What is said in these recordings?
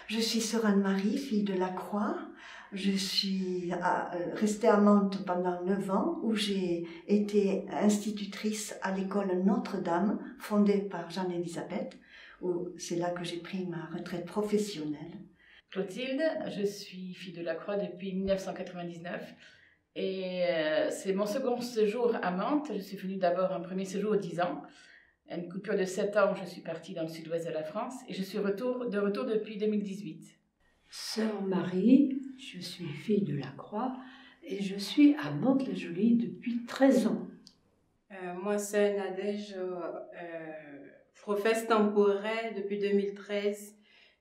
Je suis sœur Anne-Marie, fille de la Croix. Je suis restée à Mantes pendant 9 ans, où j'ai été institutrice à l'école Notre-Dame, fondée par Jeanne-Élisabeth, où c'est là que j'ai pris ma retraite professionnelle. Clotilde, je suis fille de la Croix depuis 1999 et c'est mon second séjour à Mantes. Je suis venue d'abord un premier séjour 10 ans. À une coupure de 7 ans, je suis partie dans le sud-ouest de la France et je suis de retour depuis 2018. Sœur Marie, je suis fille de la Croix et je suis à Mantes-la-Jolie depuis 13 ans. Moi, c'est Nadège, professe temporaire depuis 2013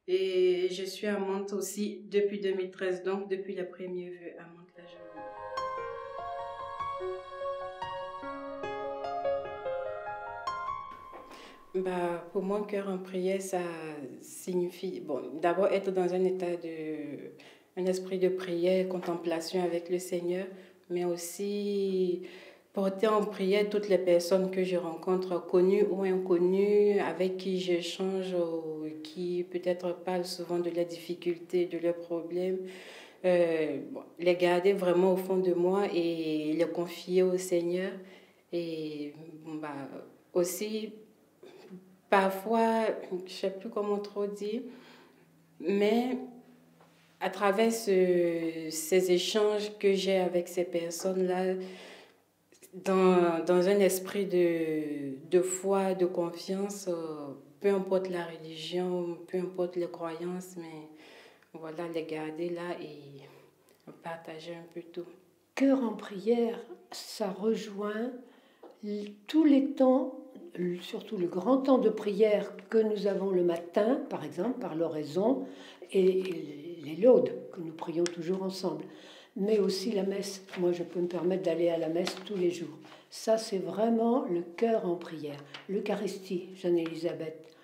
et je suis à Mantes aussi depuis 2013, donc depuis la première vue à Mantes-la-Jolie. Pour moi, cœur en prière, ça signifie d'abord être dans un un esprit de prière, contemplation avec le Seigneur, mais aussi porter en prière toutes les personnes que je rencontre, connues ou inconnues, avec qui j'échange, qui peut-être parlent souvent de leurs difficultés, de leurs problèmes. Les garder vraiment au fond de moi et les confier au Seigneur. Et aussi, parfois, je ne sais plus comment trop dire, mais à travers ces échanges que j'ai avec ces personnes-là, dans un esprit de foi, de confiance, peu importe la religion, peu importe les croyances, mais voilà, les garder là et partager un peu tout. Cœur en prière, ça rejoint tous les temps, surtout le grand temps de prière que nous avons le matin, par exemple, par l'oraison, et les laudes que nous prions toujours ensemble. Mais aussi la messe. Moi, je peux me permettre d'aller à la messe tous les jours. Ça, c'est vraiment le cœur en prière. L'Eucharistie, Jeanne-Élisabeth,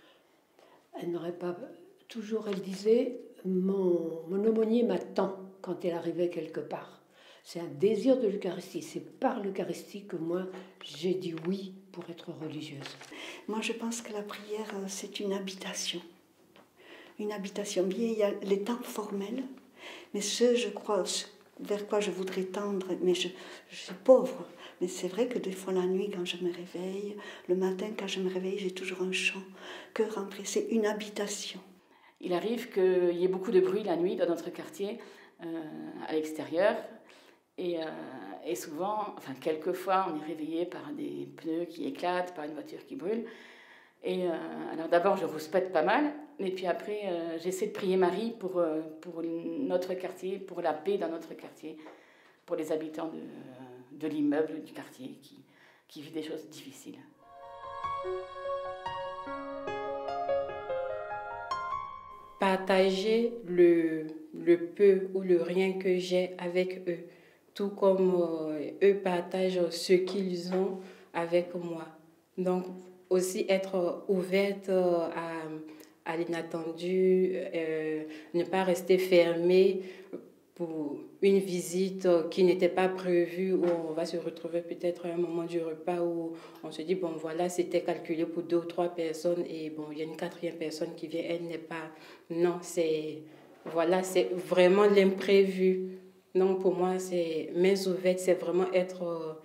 elle n'aurait pas... Toujours, elle disait, mon aumônier m'attend quand elle arrivait quelque part. C'est un désir de l'Eucharistie. C'est par l'Eucharistie que moi, j'ai dit oui pour être religieuse. Moi, je pense que la prière, c'est une habitation. Une habitation. Bien, il y a les temps formels, mais je crois... vers quoi je voudrais tendre, mais je suis pauvre. Mais c'est vrai que des fois la nuit, quand je me réveille, le matin, quand je me réveille, j'ai toujours un chant. Cœur en prière, c'est une habitation. Il arrive qu'il y ait beaucoup de bruit la nuit dans notre quartier, à l'extérieur. Et souvent, enfin quelquefois, on est réveillé par des pneus qui éclatent, par une voiture qui brûle. Et alors d'abord, je rouspète pas mal, et puis après, j'essaie de prier Marie pour notre quartier, pour la paix dans notre quartier, pour les habitants de l'immeuble du quartier qui vivent des choses difficiles. Partager le peu ou le rien que j'ai avec eux, tout comme eux partagent ce qu'ils ont avec moi. Donc, aussi être ouverte à l'inattendu, ne pas rester fermée pour une visite qui n'était pas prévue, où on va se retrouver peut-être à un moment du repas où on se dit, bon voilà, c'était calculé pour 2 ou 3 personnes et bon, il y a une 4e personne qui vient, elle n'est pas... Non, c'est vraiment l'imprévu. Non, pour moi, c'est mains ouvertes, c'est vraiment être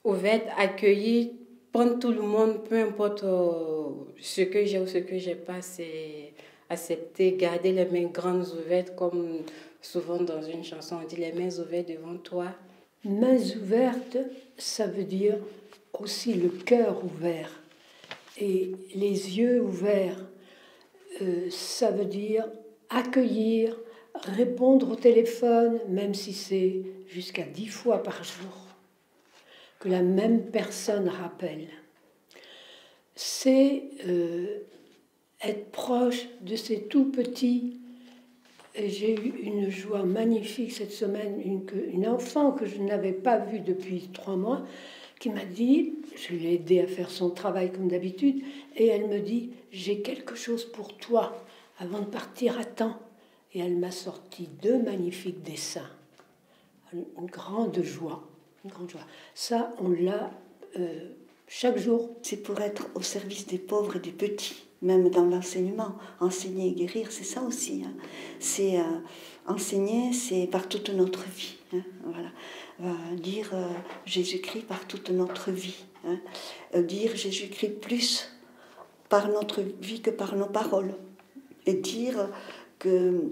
ouverte, accueillir, prendre tout le monde, peu importe ce que j'ai ou ce que j'ai pas, c'est accepter, garder les mains grandes ouvertes, comme souvent dans une chanson, on dit les mains ouvertes devant toi. Mains ouvertes, ça veut dire aussi le cœur ouvert. Et les yeux ouverts, ça veut dire accueillir, répondre au téléphone, même si c'est jusqu'à 10 fois par jour, que la même personne rappelle. C'est être proche de ces tout petits. J'ai eu une joie magnifique cette semaine, une enfant que je n'avais pas vue depuis 3 mois, qui m'a dit, je l'ai aidée à faire son travail comme d'habitude, et elle me dit, j'ai quelque chose pour toi avant de partir à temps. et elle m'a sorti 2 magnifiques dessins. Une grande joie, une grande joie. Ça, on l'a chaque jour. C'est pour être au service des pauvres et des petits, même dans l'enseignement. Enseigner et guérir, c'est ça aussi. Hein. C'est enseigner, c'est par toute notre vie. Hein. Voilà. Dire Jésus-Christ par toute notre vie. Hein. Dire Jésus-Christ plus par notre vie que par nos paroles. Et dire que,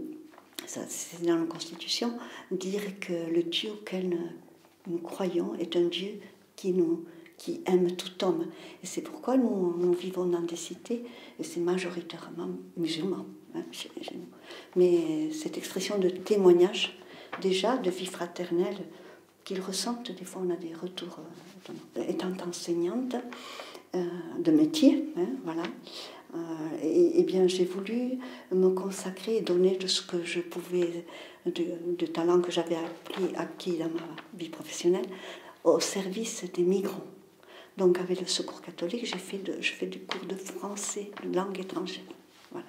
ça c'est dans la Constitution, dire que le Dieu auquel nous croyons est un Dieu qui aime tout homme. Et c'est pourquoi nous vivons dans des cités, et c'est majoritairement musulmans. Hein, chez nous. Mais cette expression de témoignage, déjà de vie fraternelle, qu'ils ressentent, des fois on a des retours, étant enseignante de métier, hein, voilà. Et bien j'ai voulu me consacrer et donner de ce que je pouvais, de talent que j'avais acquis dans ma vie professionnelle, au service des migrants. Donc avec le Secours catholique, je fais du cours de français, de langue étrangère. Voilà.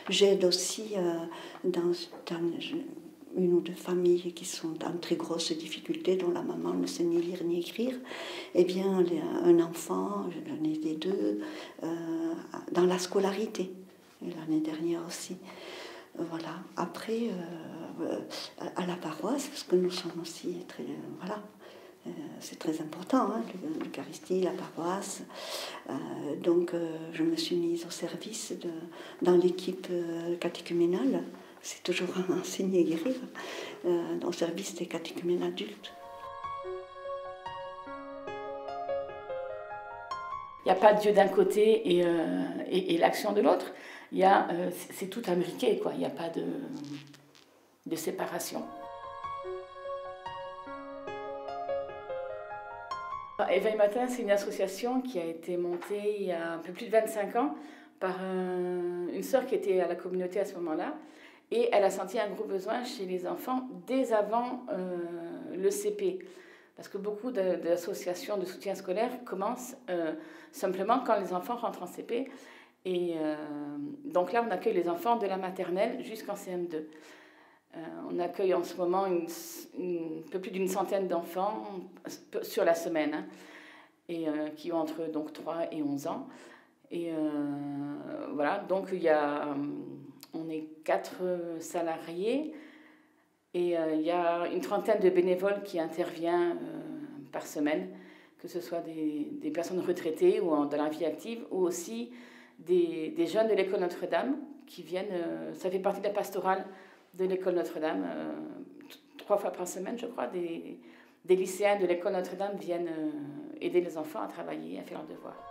J'aide aussi dans une ou deux familles qui sont en très grosses difficultés, dont la maman ne sait ni lire ni écrire. Eh bien, un enfant, j'en ai aidé 2, dans la scolarité, l'année dernière aussi. Voilà. Après, à la paroisse, parce que nous sommes aussi très... voilà. C'est très important, hein, l'Eucharistie, la paroisse. Donc, je me suis mise au service dans l'équipe catéchuménale. C'est toujours enseigner et guérir, au service des catéchumènes adultes. Il n'y a pas Dieu d'un côté et l'action de l'autre. C'est tout imbriqué, quoi. Il n'y a pas de séparation. Éveil Matin, c'est une association qui a été montée il y a un peu plus de 25 ans par une sœur qui était à la communauté à ce moment-là. Et elle a senti un gros besoin chez les enfants dès avant le CP. Parce que beaucoup d'associations de soutien scolaire commencent simplement quand les enfants rentrent en CP. Et donc là, on accueille les enfants de la maternelle jusqu'en CM2. On accueille en ce moment un peu plus d'une centaine d'enfants sur la semaine, hein, et qui ont entre donc, 3 et 11 ans. Et voilà, donc on est 4 salariés et il y a une trentaine de bénévoles qui interviennent par semaine, que ce soit des personnes retraitées ou dans la vie active, ou aussi des jeunes de l'école Notre-Dame qui viennent, ça fait partie de la pastorale de l'école Notre-Dame, 3 fois par semaine, je crois, des lycéens de l'école Notre-Dame viennent aider les enfants à travailler, à faire leurs devoirs.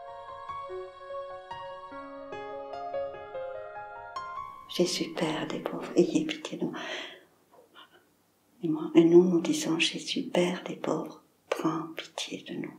Jésus, Père des pauvres, ayez pitié de nous. Et nous disons, Jésus, Père des pauvres, prends pitié de nous.